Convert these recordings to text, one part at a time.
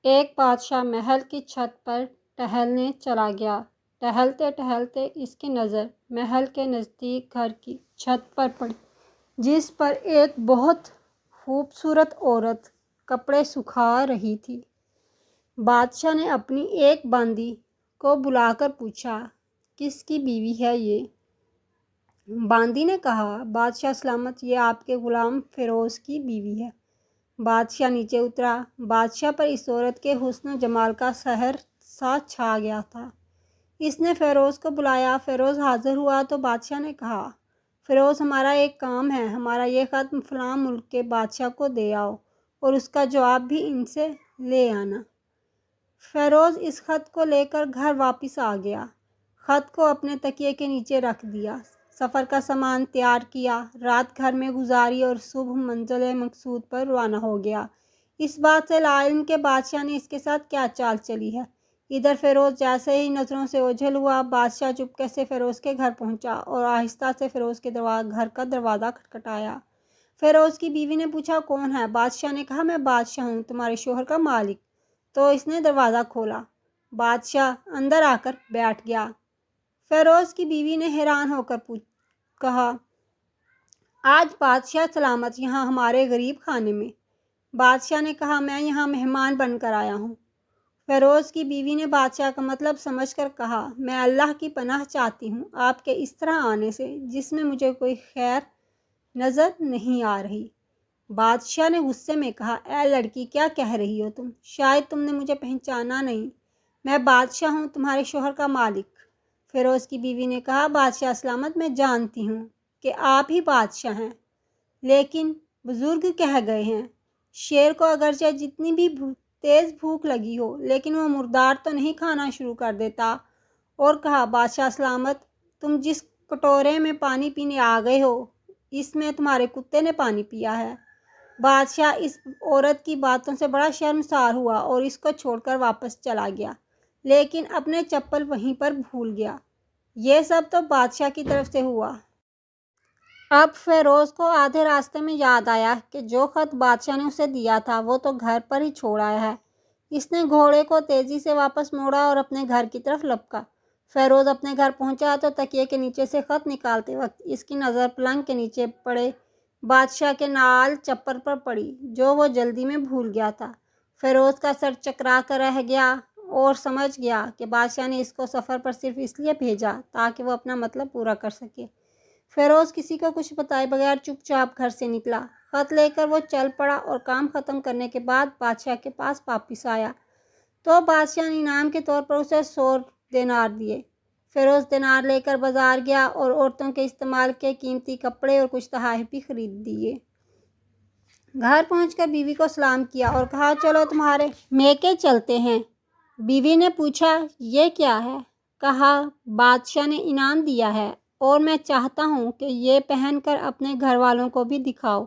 ایک بادشاہ محل کی چھت پر ٹہلنے چلا گیا۔ ٹہلتے ٹہلتے اس کی نظر محل کے نزدیک گھر کی چھت پر پڑی، جس پر ایک بہت خوبصورت عورت کپڑے سکھا رہی تھی۔ بادشاہ نے اپنی ایک باندی کو بلا کر پوچھا، کس کی بیوی ہے یہ؟ باندی نے کہا، بادشاہ سلامت، یہ آپ کے غلام فیروز کی بیوی ہے۔ بادشاہ نیچے اترا۔ بادشاہ پر اس عورت کے حسن و جمال کا سحر سا چھا گیا تھا۔ اس نے فیروز کو بلایا۔ فیروز حاضر ہوا تو بادشاہ نے کہا، فیروز، ہمارا ایک کام ہے، ہمارا یہ خط فلاں ملک کے بادشاہ کو دے آؤ اور اس کا جواب بھی ان سے لے آنا۔ فیروز اس خط کو لے کر گھر واپس آ گیا۔ خط کو اپنے تکیے کے نیچے رکھ دیا، سفر کا سامان تیار کیا، رات گھر میں گزاری اور صبح منزل مقصود پر روانہ ہو گیا۔ اس بات سے لاعلم کہ بادشاہ نے اس کے ساتھ کیا چال چلی ہے۔ ادھر فیروز جیسے ہی نظروں سے اوجھل ہوا، بادشاہ چپکے سے فیروز کے گھر پہنچا اور آہستہ سے فیروز کے گھر کا دروازہ کھٹکھٹایا۔ فیروز کی بیوی نے پوچھا، کون ہے؟ بادشاہ نے کہا، میں بادشاہ ہوں، تمہارے شوہر کا مالک۔ تو اس نے دروازہ کھولا۔ بادشاہ اندر آ کر بیٹھ گیا۔ فیروز کی بیوی نے حیران ہو کر کہا، آج بادشاہ سلامت یہاں ہمارے غریب خانے میں؟ بادشاہ نے کہا، میں یہاں مہمان بن کر آیا ہوں۔ فیروز کی بیوی نے بادشاہ کا مطلب سمجھ کر کہا، میں اللہ کی پناہ چاہتی ہوں آپ کے اس طرح آنے سے، جس میں مجھے کوئی خیر نظر نہیں آ رہی۔ بادشاہ نے غصے میں کہا، اے لڑکی، کیا کہہ رہی ہو تم؟ شاید تم نے مجھے پہچانا نہیں، میں بادشاہ ہوں، تمہارے شوہر کا مالک۔ فیروز کی بیوی نے کہا، بادشاہ سلامت، میں جانتی ہوں کہ آپ ہی بادشاہ ہیں، لیکن بزرگ کہہ گئے ہیں، شیر کو اگرچہ جتنی بھی تیز بھوک لگی ہو لیکن وہ مردار تو نہیں کھانا شروع کر دیتا۔ اور کہا، بادشاہ سلامت، تم جس کٹورے میں پانی پینے آ گئے ہو، اس میں تمہارے کتے نے پانی پیا ہے۔ بادشاہ اس عورت کی باتوں سے بڑا شرمسار ہوا اور اس کو چھوڑ کر واپس چلا گیا، لیکن اپنے چپل وہیں پر بھول گیا۔ یہ سب تو بادشاہ کی طرف سے ہوا۔ اب فیروز کو آدھے راستے میں یاد آیا کہ جو خط بادشاہ نے اسے دیا تھا وہ تو گھر پر ہی چھوڑ آیا ہے۔ اس نے گھوڑے کو تیزی سے واپس موڑا اور اپنے گھر کی طرف لپکا۔ فیروز اپنے گھر پہنچا تو تکیے کے نیچے سے خط نکالتے وقت اس کی نظر پلنگ کے نیچے پڑے بادشاہ کے نعل چپل پر پڑی، جو وہ جلدی میں بھول گیا تھا۔ فیروز کا سر چکرا کر رہ گیا اور سمجھ گیا کہ بادشاہ نے اس کو سفر پر صرف اس لیے بھیجا تاکہ وہ اپنا مطلب پورا کر سکے۔ فیروز کسی کو کچھ بتائے بغیر چپ چاپ گھر سے نکلا۔ خط لے کر وہ چل پڑا اور کام ختم کرنے کے بعد بادشاہ کے پاس واپس آیا تو بادشاہ نے انعام کے طور پر اسے 100 دینار دیے۔ فیروز دینار لے کر بازار گیا اور عورتوں کے استعمال کے قیمتی کپڑے اور کچھ تحائف بھی خرید دیے۔ گھر پہنچ کر بیوی کو سلام کیا اور کہا، چلو تمہارے میکے چلتے ہیں۔ بیوی نے پوچھا، یہ کیا ہے؟ کہا، بادشاہ نے انعام دیا ہے اور میں چاہتا ہوں کہ یہ پہن کر اپنے گھر والوں کو بھی دکھاؤ۔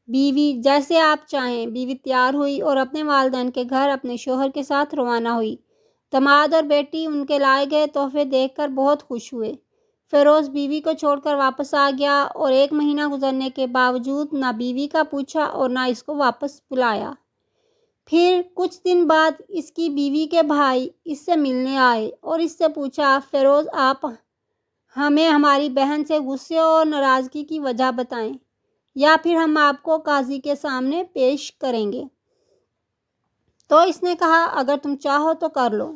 بیوی، جیسے آپ چاہیں۔ بیوی تیار ہوئی اور اپنے والدین کے گھر اپنے شوہر کے ساتھ روانہ ہوئی۔ داماد اور بیٹی ان کے لائے گئے تحفے دیکھ کر بہت خوش ہوئے۔ فیروز بیوی کو چھوڑ کر واپس آ گیا اور 1 مہینہ گزرنے کے باوجود نہ بیوی کا پوچھا اور نہ اس کو واپس بلایا۔ پھر کچھ دن بعد اس کی بیوی کے بھائی اس سے ملنے آئے اور اس سے پوچھا، فیروز، آپ ہمیں ہماری بہن سے غصے اور ناراضگی کی وجہ بتائیں یا پھر ہم آپ کو قاضی کے سامنے پیش کریں گے۔ تو اس نے کہا، اگر تم چاہو تو کر لو،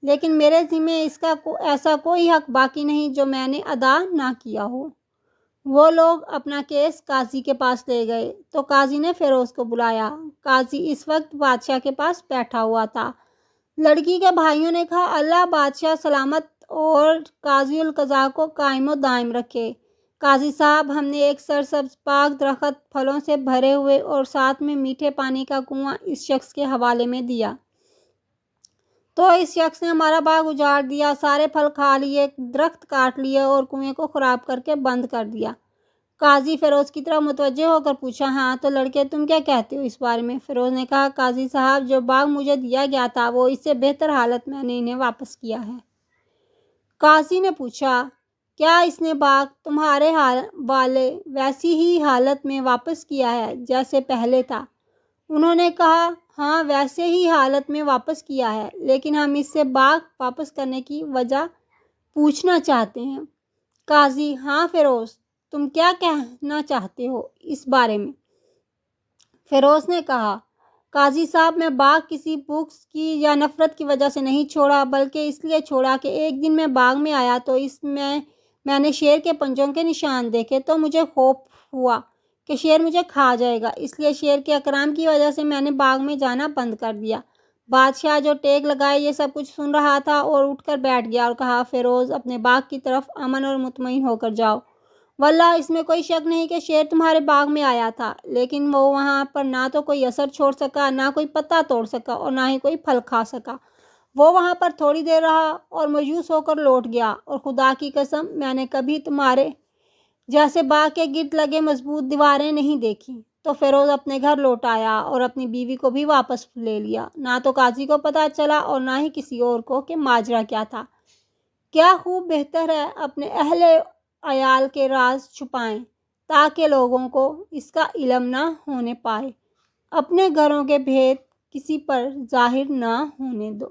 لیکن میرے ذمے اس کا ایسا کوئی حق باقی نہیں جو میں نے ادا نہ کیا ہو۔ وہ لوگ اپنا کیس قاضی کے پاس لے گئے تو قاضی نے فیروز کو بلایا۔ قاضی اس وقت بادشاہ کے پاس بیٹھا ہوا تھا۔ لڑکی کے بھائیوں نے کہا، اللہ بادشاہ سلامت اور قاضی القضاء کو قائم و دائم رکھے۔ قاضی صاحب، ہم نے ایک سرسبز پاک درخت پھلوں سے بھرے ہوئے اور ساتھ میں میٹھے پانی کا کنواں اس شخص کے حوالے میں دیا، تو اس شخص نے ہمارا باغ اجاڑ دیا، سارے پھل کھا لیے، درخت کاٹ لیے اور کنویں کو خراب کر کے بند کر دیا۔ قاضی فیروز کی طرف متوجہ ہو کر پوچھا، ہاں تو لڑکے، تم کیا کہتے ہو اس بارے میں؟ فیروز نے کہا، قاضی صاحب، جو باغ مجھے دیا گیا تھا وہ اس سے بہتر حالت میں نے انہیں واپس کیا ہے۔ قاضی نے پوچھا، کیا اس نے باغ تمہارے والے ویسی ہی حالت میں واپس کیا ہے جیسے پہلے تھا؟ انہوں نے کہا، ہاں ویسے ہی حالت میں واپس کیا ہے، لیکن ہم اس سے باغ واپس کرنے کی وجہ پوچھنا چاہتے ہیں۔ قاضی: ہاں فیروز، تم کیا کہنا چاہتے ہو اس بارے میں؟ فیروز نے کہا: قاضی صاحب، میں باغ کسی بغض کی یا نفرت کی وجہ سے نہیں چھوڑا، بلکہ اس لیے چھوڑا کہ ایک دن میں باغ میں آیا تو اس میں نے شیر کے پنجوں کے نشان دیکھے تو مجھے خوف ہوا کہ شیر مجھے کھا جائے گا، اس لیے شیر کے اکرام کی وجہ سے میں نے باغ میں جانا بند کر دیا۔ بادشاہ جو ٹیک لگائے یہ سب کچھ سن رہا تھا اور اٹھ کر بیٹھ گیا اور کہا: فیروز، اپنے باغ کی طرف امن اور مطمئن ہو کر جاؤ۔ واللہ اس میں کوئی شک نہیں کہ شیر تمہارے باغ میں آیا تھا، لیکن وہ وہاں پر نہ تو کوئی اثر چھوڑ سکا، نہ کوئی پتا توڑ سکا اور نہ ہی کوئی پھل کھا سکا۔ وہ وہاں پر تھوڑی دیر رہا اور مایوس ہو کر لوٹ گیا، اور خدا کی قسم میں نے کبھی تمہارے جیسے باغ کے گرد لگے مضبوط دیواریں نہیں دیکھی۔ تو فیروز اپنے گھر لوٹ آیا اور اپنی بیوی کو بھی واپس لے لیا۔ نہ تو قاضی کو پتہ چلا اور نہ ہی کسی اور کو کہ ماجرا کیا تھا۔ کیا خوب بہتر ہے اپنے اہل عیال کے راز چھپائیں تاکہ لوگوں کو اس کا علم نہ ہونے پائے۔ اپنے گھروں کے بھید کسی پر ظاہر نہ ہونے دو۔